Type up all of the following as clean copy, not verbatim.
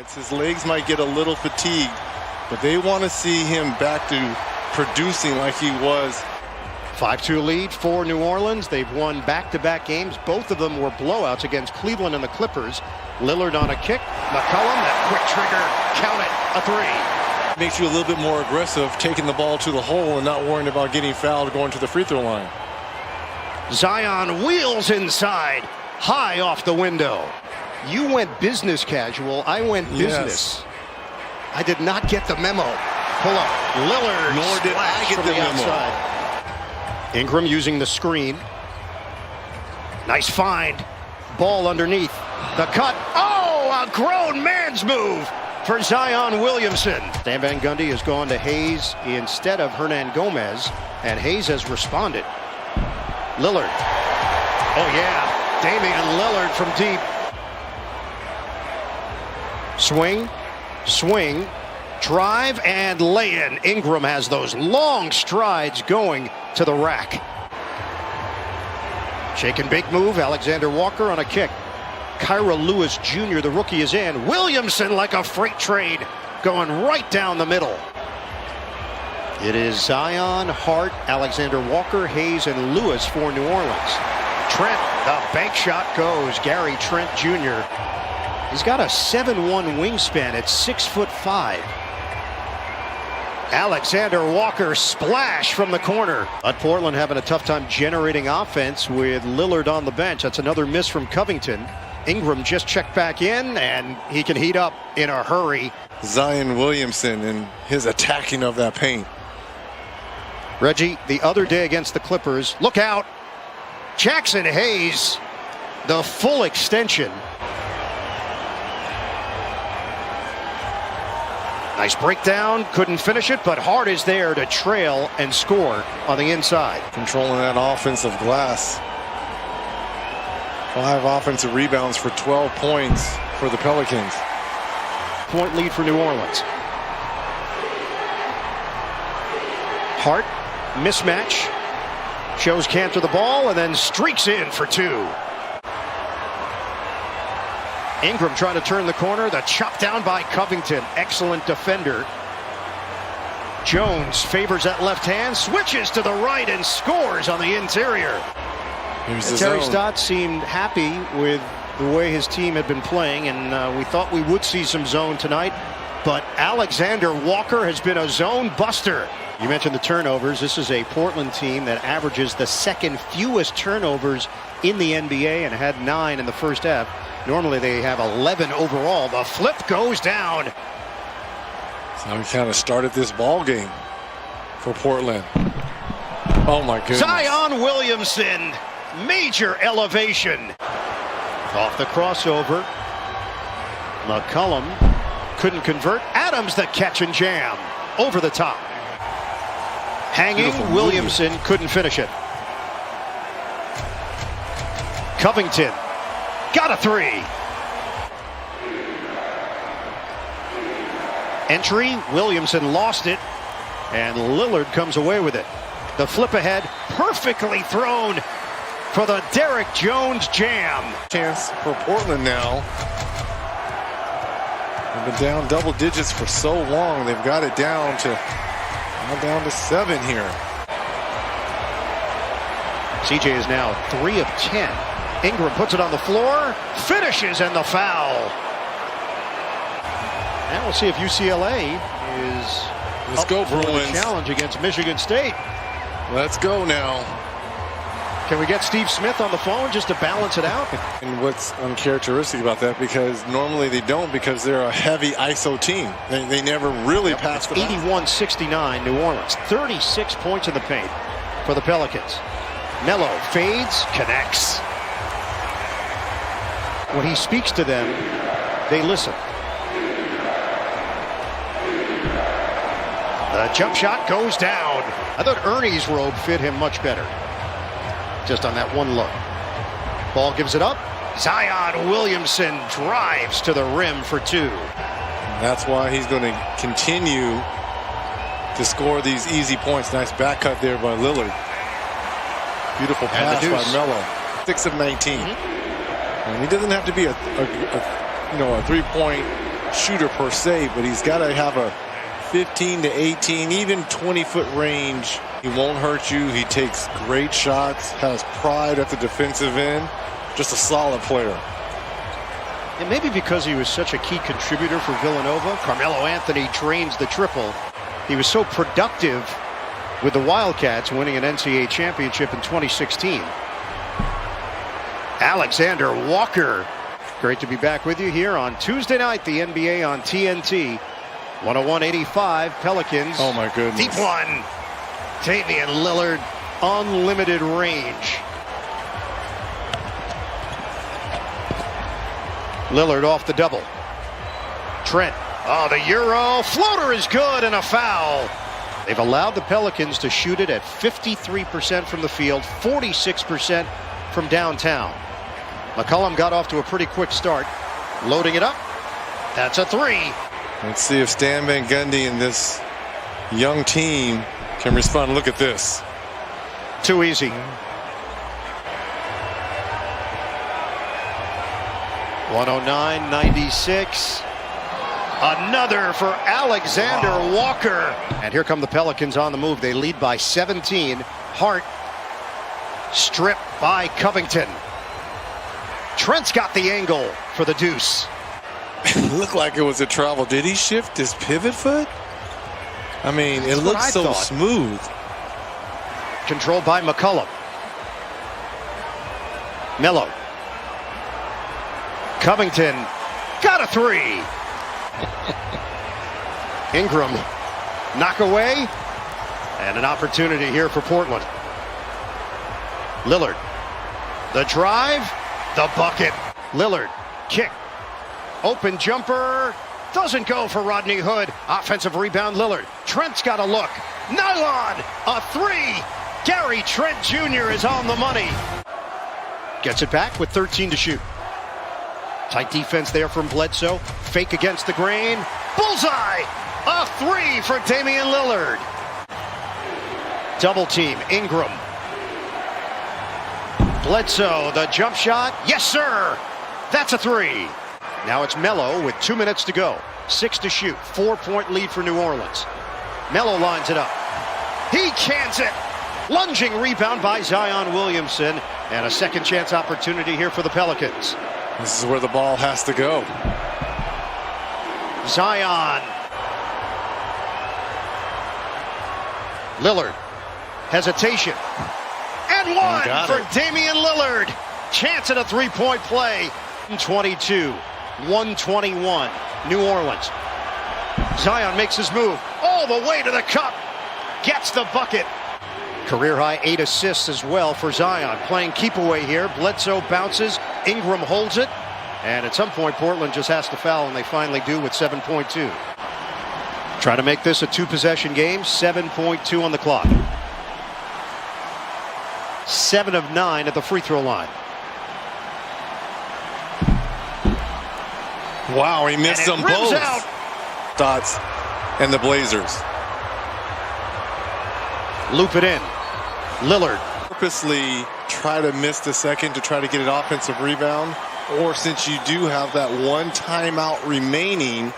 minutes. His legs might get a little fatigued, but they want to see him back to producing like he was. 5-2 lead for New Orleans. They've won back-to-back games. Both of them were blowouts against Cleveland and the Clippers. Lillard on a kick. McCollum, that quick trigger. Count it. A three. Makes you a little bit more aggressive, taking the ball to the hole and not worrying about getting fouled going to the free throw line. Zion wheels inside. High off the window. You went business casual. I went business. Yes. I did not get the memo. Pull up. Lillard. Nor did I get the memo. Outside. Ingram using the screen. Nice find. Ball underneath. The cut. Oh, a grown man's move for Zion Williamson. Stan Van Gundy has gone to Hayes instead of Hernan Gomez, and Hayes has responded. Lillard. Oh, yeah. Damian Lillard from deep. Swing. Swing. Drive and lay-in. Ingram has those long strides going to the rack. Shake and bake move. Alexander Walker on a kick. Kyra Lewis Jr., the rookie, is in. Williamson like a freight train going right down the middle. It is Zion, Hart, Alexander Walker, Hayes, and Lewis for New Orleans. Trent, the bank shot goes. Gary Trent Jr. He's got a 7'1" wingspan at 6'5". Alexander Walker splash from the corner. But Portland having a tough time generating offense with Lillard on the bench. That's another miss from Covington. Ingram just checked back in, and he can heat up in a hurry. Zion Williamson and his attacking of that paint. Reggie, the other day against the Clippers, look out. Jackson Hayes, the full extension. Nice breakdown, couldn't finish it, but Hart is there to trail and score on the inside. Controlling that offensive glass. 5 offensive rebounds for 12 points for the Pelicans. Point lead for New Orleans. Hart, mismatch. Shows Cantor the ball and then streaks in for 2. Ingram trying to turn the corner. The chop down by Covington. Excellent defender. Jones favors that left hand. Switches to the right and scores on the interior. Terry Stotts seemed happy with the way his team had been playing, and we thought we would see some zone tonight. But Alexander Walker has been a zone buster. You mentioned the turnovers. This is a Portland team that averages the second fewest turnovers in the NBA and had 9 in the first half. Normally they have 11 overall. The flip goes down. So he kind of started this ball game for Portland. Oh my goodness. Zion Williamson, major elevation. Off the crossover. McCollum couldn't convert. Adams the catch and jam. Over the top. Hanging, Williamson couldn't finish it. Covington. Got a 3. Entry, Williamson lost it, and Lillard comes away with it. The flip ahead, perfectly thrown for the Derrick Jones jam. Chance for Portland now. They've been down double digits for so long. They've got it down to 7 here. CJ is now 3 of 10. Ingram puts it on the floor, finishes, and the foul. Now we'll see if UCLA is Let's go, for the Bruins. challenge against Michigan State. Let's go now. Can we get Steve Smith on the phone just to balance it out? And what's uncharacteristic about that, because normally they don't, because they're a heavy ISO team. They never really pass the ball. 81-69 New Orleans. 36 points in the paint for the Pelicans. Melo fades, connects. When he speaks to them, they listen. The jump shot goes down. I thought Ernie's robe fit him much better. Just on that one look. Ball gives it up. Zion Williamson drives to the rim for 2. That's why he's going to continue to score these easy points. Nice back cut there by Lillard. Beautiful pass by Melo. 6 of 19. And he doesn't have to be a 3-point shooter per se, but he's got to have a 15 to 18, even 20-foot range. He won't hurt you. He takes great shots, has pride at the defensive end. Just a solid player. And maybe because he was such a key contributor for Villanova, Carmelo Anthony drains the triple. He was so productive with the Wildcats, winning an NCAA championship in 2016. Alexander Walker. Great to be back with you here on Tuesday night, the NBA on TNT. 101-85, Pelicans. Oh, my goodness. Deep one. Damian Lillard, unlimited range. Lillard off the double. Trent. Oh, the Euro floater is good and a foul. They've allowed the Pelicans to shoot it at 53% from the field, 46% from downtown. McCollum got off to a pretty quick start. Loading it up. That's a three. Let's see if Stan Van Gundy and this young team can respond. Look at this. Too easy. 109-96. Another for Alexander Walker. And here come the Pelicans on the move. They lead by 17. Hart stripped by Covington. Trent's got the angle for the deuce. It looked like it was a travel. Did he shift his pivot foot? I mean, it looks so smooth. Controlled by McCollum. Melo. Covington got a three. Ingram, knock away, and an opportunity here for Portland. Lillard, the drive, the bucket. Lillard, kick, open jumper, doesn't go for Rodney Hood. Offensive rebound, Lillard. Trent's got a look. Nylon, a three. Gary Trent Jr. is on the money. Gets it back with 13 to shoot. Tight defense there from Bledsoe. Fake against the grain. Bullseye! A three for Damian Lillard. Double team, Ingram. Bledsoe, the jump shot. Yes, sir! That's a three. Now it's Melo with 2 minutes to go. 6 to shoot. 4-point lead for New Orleans. Melo lines it up. He cans it. Lunging rebound by Zion Williamson. And a second chance opportunity here for the Pelicans. This is where the ball has to go. Zion. Lillard. Hesitation. And one for Damian Lillard. Chance at a three-point play. 22. 121. New Orleans. Zion makes his move all the way to the cup. Gets the bucket. Career high 8 assists as well for Zion. Playing keep away here. Bledsoe bounces. Ingram holds it. And at some point, Portland just has to foul, and they finally do with 7.2. Try to make this a 2-possession game. 7.2 on the clock. 7 of 9 at the free throw line. Wow, he missed them both. Dots and the Blazers. Loop it in. Lillard. Purposely try to miss the second to try to get an offensive rebound. Or since you do have that one timeout remaining.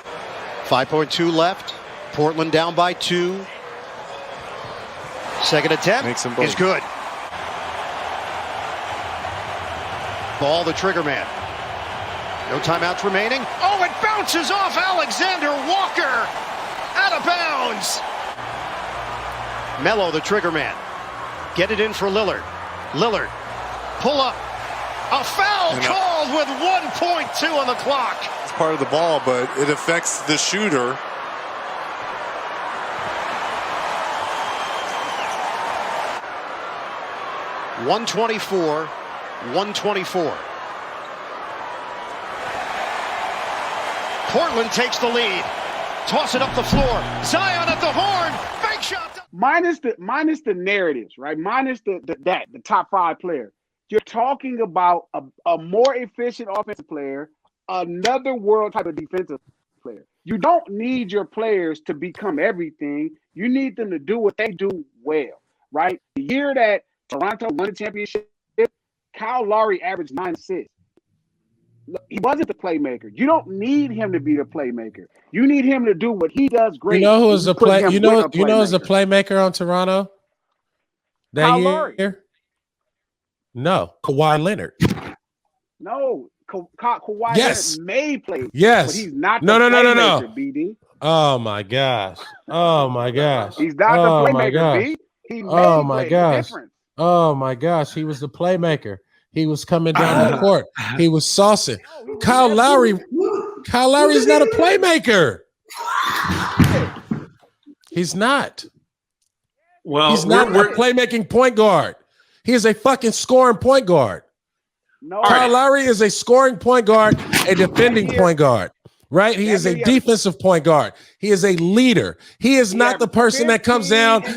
5.2 left. Portland down by 2. Second attempt is good. Ball the trigger man. No timeouts remaining. Oh, it bounces off Alexander Walker. Out of bounds. Melo, the trigger man. Get it in for Lillard. Lillard. Pull up. A foul called with 1.2 on the clock. It's part of the ball, but it affects the shooter. .124. 124. Portland takes the lead. Toss it up the floor. Zion at the horn. Fake shot. Minus the narratives, right? Minus the top 5 player. You're talking about a more efficient offensive player, another world type of defensive player. You don't need your players to become everything. You need them to do what they do well, right? The year that Toronto won the championship, Kyle Lowry averaged 9 assists. He wasn't the playmaker. You don't need him to be the playmaker. You need him to do what he does great. You know who is a play? You know who's a playmaker on Toronto that Kyle year? Lowry. No, Kawhi Leonard. No, Kawhi Yes. Leonard may play. Yes. But he's not the No. playmaker, BD. Oh my gosh. Oh my gosh. He's not the playmaker, B. He may play the difference. Oh my gosh. He was the playmaker. He was coming down the court. He was saucing. Kyle Lowry is not a playmaker. He's not. Well, he's not a playmaking point guard. He is a fucking scoring point guard. No. Kyle Lowry is a scoring point guard, a defending point guard. Right? He is a defensive point guard. He is a leader. He is not the person that comes down